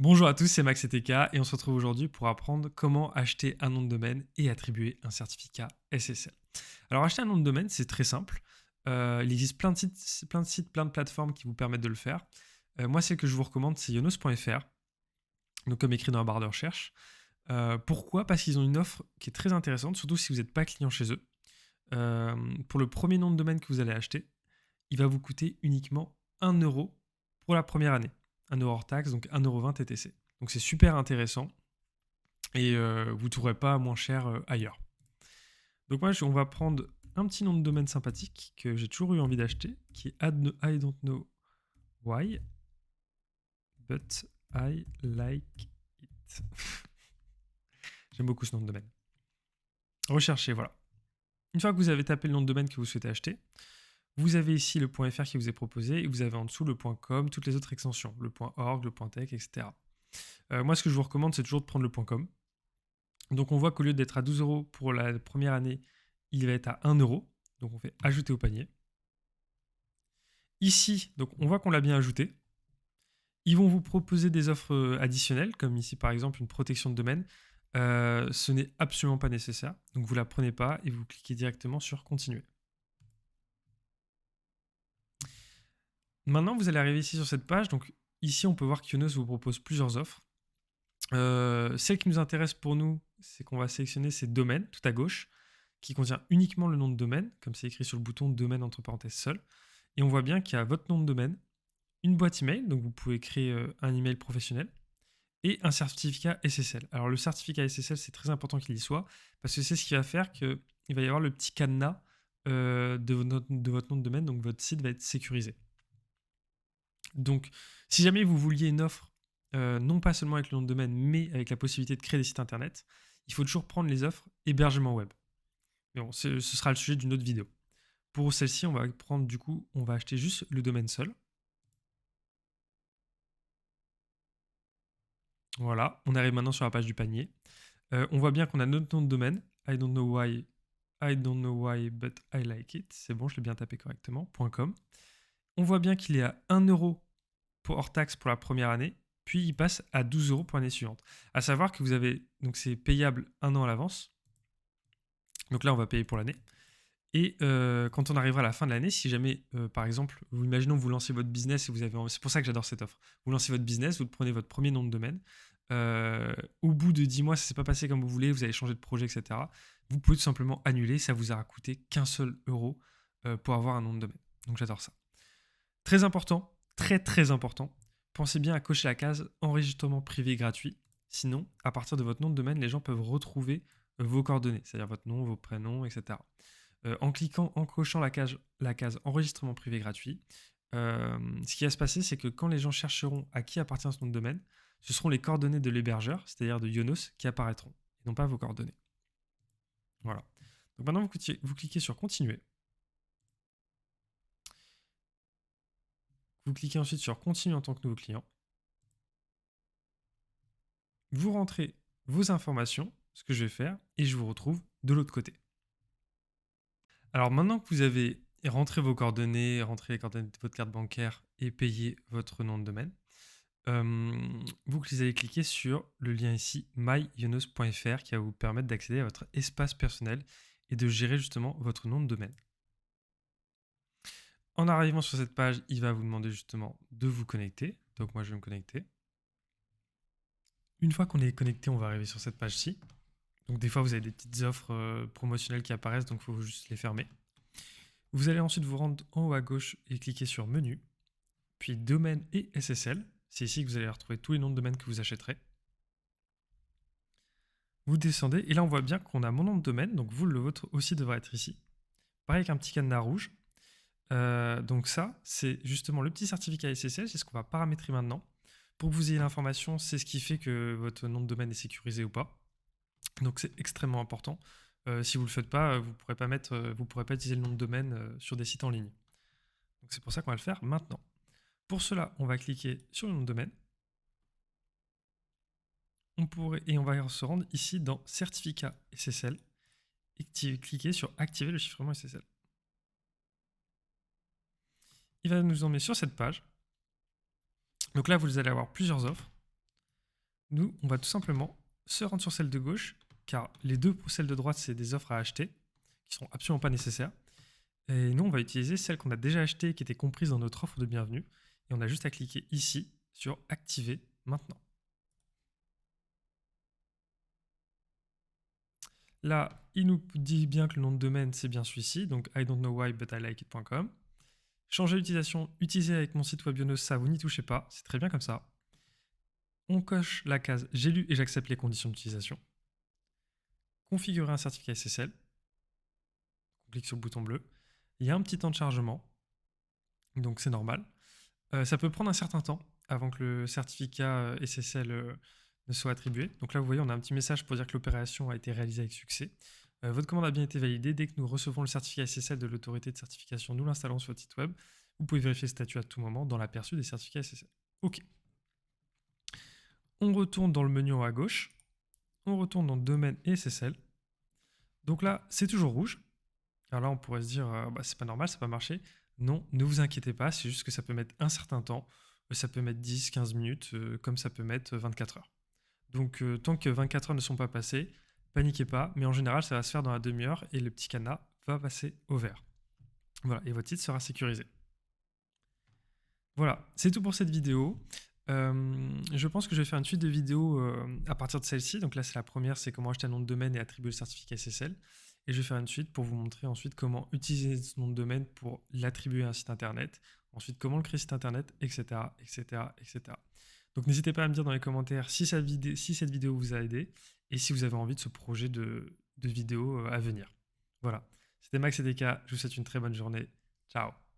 Bonjour à tous, c'est Max et TK et on se retrouve aujourd'hui pour apprendre comment acheter un nom de domaine et attribuer un certificat SSL. Alors acheter un nom de domaine, c'est très simple. Il existe plein de plateformes qui vous permettent de le faire. Moi, celle que je vous recommande, c'est yonos.fr, donc comme écrit dans la barre de recherche. Pourquoi? Parce qu'ils ont une offre qui est très intéressante, surtout si vous n'êtes pas client chez eux. Pour le premier nom de domaine que vous allez acheter, il va vous coûter uniquement 1 € pour la première année. 1 € hors taxe, donc 1,20 € TTC. Donc c'est super intéressant et vous ne trouverez pas moins cher ailleurs. Donc moi, on va prendre un petit nom de domaine sympathique que j'ai toujours eu envie d'acheter, qui est I don't know why, but I like it. J'aime beaucoup ce nom de domaine. Recherchez, voilà. Une fois que vous avez tapé le nom de domaine que vous souhaitez acheter, vous avez ici le .fr qui vous est proposé et vous avez en dessous le .com, toutes les autres extensions, le .org, le .tech, etc. Moi, ce que je vous recommande, c'est toujours de prendre le .com. Donc, on voit qu'au lieu d'être à 12 € pour la première année, il va être à 1 €. Donc, on fait ajouter au panier. Ici, donc, on voit qu'on l'a bien ajouté. Ils vont vous proposer des offres additionnelles, comme ici, par exemple, une protection de domaine. Ce n'est absolument pas nécessaire. Donc, vous ne la prenez pas et vous cliquez directement sur continuer. Maintenant, vous allez arriver ici sur cette page. Donc, ici, on peut voir que Yonos vous propose plusieurs offres. Celle qui nous intéresse pour nous, c'est qu'on va sélectionner ces domaines tout à gauche, qui contient uniquement le nom de domaine, comme c'est écrit sur le bouton domaine entre parenthèses seul. Et on voit bien qu'il y a votre nom de domaine, une boîte email, donc vous pouvez créer un email professionnel, et un certificat SSL. Alors le certificat SSL, c'est très important qu'il y soit, parce que c'est ce qui va faire qu'il va y avoir le petit cadenas de votre nom de domaine, donc votre site va être sécurisé. Donc, si jamais vous vouliez une offre, non pas seulement avec le nom de domaine, mais avec la possibilité de créer des sites internet, il faut toujours prendre les offres hébergement web. Mais bon, ce sera le sujet d'une autre vidéo. Pour celle-ci, on va prendre du coup, on va acheter juste le domaine seul. Voilà, on arrive maintenant sur la page du panier. On voit bien qu'on a notre nom de domaine, I don't know why, but I like it. C'est bon, je l'ai bien tapé correctement, .com. On voit bien qu'il est à 1 € hors taxe pour la première année, puis il passe à 12 € pour l'année suivante. À savoir que vous avez, donc c'est payable un an à l'avance. Donc là, on va payer pour l'année. Et quand on arrivera à la fin de l'année, si jamais, par exemple, imaginons que vous lancez votre business et vous avez, c'est pour ça que j'adore cette offre. Vous lancez votre business, vous prenez votre premier nom de domaine. Au bout de 10 mois, ça ne s'est pas passé comme vous voulez, vous avez changé de projet, etc. Vous pouvez tout simplement annuler, ça vous aura coûté qu'un seul euro pour avoir un nom de domaine. Donc j'adore ça. Très important, très important, pensez bien à cocher la case enregistrement privé gratuit. Sinon, à partir de votre nom de domaine, les gens peuvent retrouver vos coordonnées, c'est-à-dire votre nom, vos prénoms, etc. En cochant la case enregistrement privé gratuit, ce qui va se passer, c'est que quand les gens chercheront à qui appartient ce nom de domaine, ce seront les coordonnées de l'hébergeur, c'est-à-dire de Yonos, qui apparaîtront, et non pas vos coordonnées. Voilà. Donc maintenant, vous cliquez sur continuer. Vous cliquez ensuite sur continuer en tant que nouveau client. Vous rentrez vos informations, ce que je vais faire, et je vous retrouve de l'autre côté. Alors maintenant que vous avez rentré vos coordonnées, rentré les coordonnées de votre carte bancaire et payé votre nom de domaine, vous allez cliquer sur le lien ici myyonos.fr qui va vous permettre d'accéder à votre espace personnel et de gérer justement votre nom de domaine. En arrivant sur cette page, il va vous demander justement de vous connecter. Donc moi je vais me connecter. Une fois qu'on est connecté, on va arriver sur cette page-ci. Donc des fois vous avez des petites offres promotionnelles qui apparaissent, donc il faut juste les fermer. Vous allez ensuite vous rendre en haut à gauche et cliquer sur menu, puis domaine et SSL. C'est ici que vous allez retrouver tous les noms de domaine que vous achèterez. Vous descendez et là on voit bien qu'on a mon nom de domaine, donc vous, le vôtre aussi devrait être ici. Pareil avec un petit cadenas rouge. Donc ça, c'est justement le petit certificat SSL, c'est ce qu'on va paramétrer maintenant. Pour que vous ayez l'information, c'est ce qui fait que votre nom de domaine est sécurisé ou pas. Donc c'est extrêmement important. Si vous ne le faites pas, vous ne pourrez pas utiliser le nom de domaine sur des sites en ligne. Donc c'est pour ça qu'on va le faire maintenant. Pour cela, on va cliquer sur le nom de domaine. Et on va se rendre ici dans certificat SSL et cliquer sur activer le chiffrement SSL. Il va nous emmener sur cette page. Donc là, vous allez avoir plusieurs offres. nous, on va tout simplement se rendre sur celle de gauche, car les deux pour celle de droite, c'est des offres à acheter, qui sont absolument pas nécessaires. Et nous, on va utiliser celle qu'on a déjà achetée, qui était comprise dans notre offre de bienvenue. Et on a juste à cliquer ici sur Activer maintenant. Là, il nous dit bien que le nom de domaine, c'est bien celui-ci, donc I don't know why, but I like it.com. Changer l'utilisation, utiliser avec mon site web Bionos, ça, vous n'y touchez pas, c'est très bien comme ça. On coche la case j'ai lu et j'accepte les conditions d'utilisation. Configurer un certificat SSL. On clique sur le bouton bleu. Il y a un petit temps de chargement, donc c'est normal. Ça peut prendre un certain temps avant que le certificat SSL ne soit attribué. Donc là, vous voyez, on a un petit message pour dire que l'opération a été réalisée avec succès. Votre commande a bien été validée. Dès que nous recevons le certificat SSL de l'autorité de certification, nous l'installons sur votre site web. Vous pouvez vérifier le statut à tout moment dans l'aperçu des certificats SSL. OK. On retourne dans le menu en haut à gauche. On retourne dans domaine et SSL. Donc là, c'est toujours rouge. Alors là, on pourrait se dire, bah, c'est pas normal, ça n'a pas marché. Non, ne vous inquiétez pas, c'est juste que ça peut mettre un certain temps. Ça peut mettre 10, 15 minutes, comme ça peut mettre 24 heures. Donc tant que 24 heures ne sont pas passées, paniquez pas, mais en général, ça va se faire dans la demi-heure et le petit cadenas va passer au vert. Voilà, et votre site sera sécurisé. Voilà, c'est tout pour cette vidéo. Je pense que je vais faire une suite de vidéos à partir de celle-ci. Donc là, c'est la première, c'est comment acheter un nom de domaine et attribuer le certificat SSL. Et je vais faire une suite pour vous montrer ensuite comment utiliser ce nom de domaine pour l'attribuer à un site internet. Ensuite, comment le créer site internet, etc., etc., etc. Donc n'hésitez pas à me dire dans les commentaires si cette vidéo vous a aidé et si vous avez envie de ce projet de vidéo à venir. Voilà, c'était Max et DK, je vous souhaite une très bonne journée. Ciao.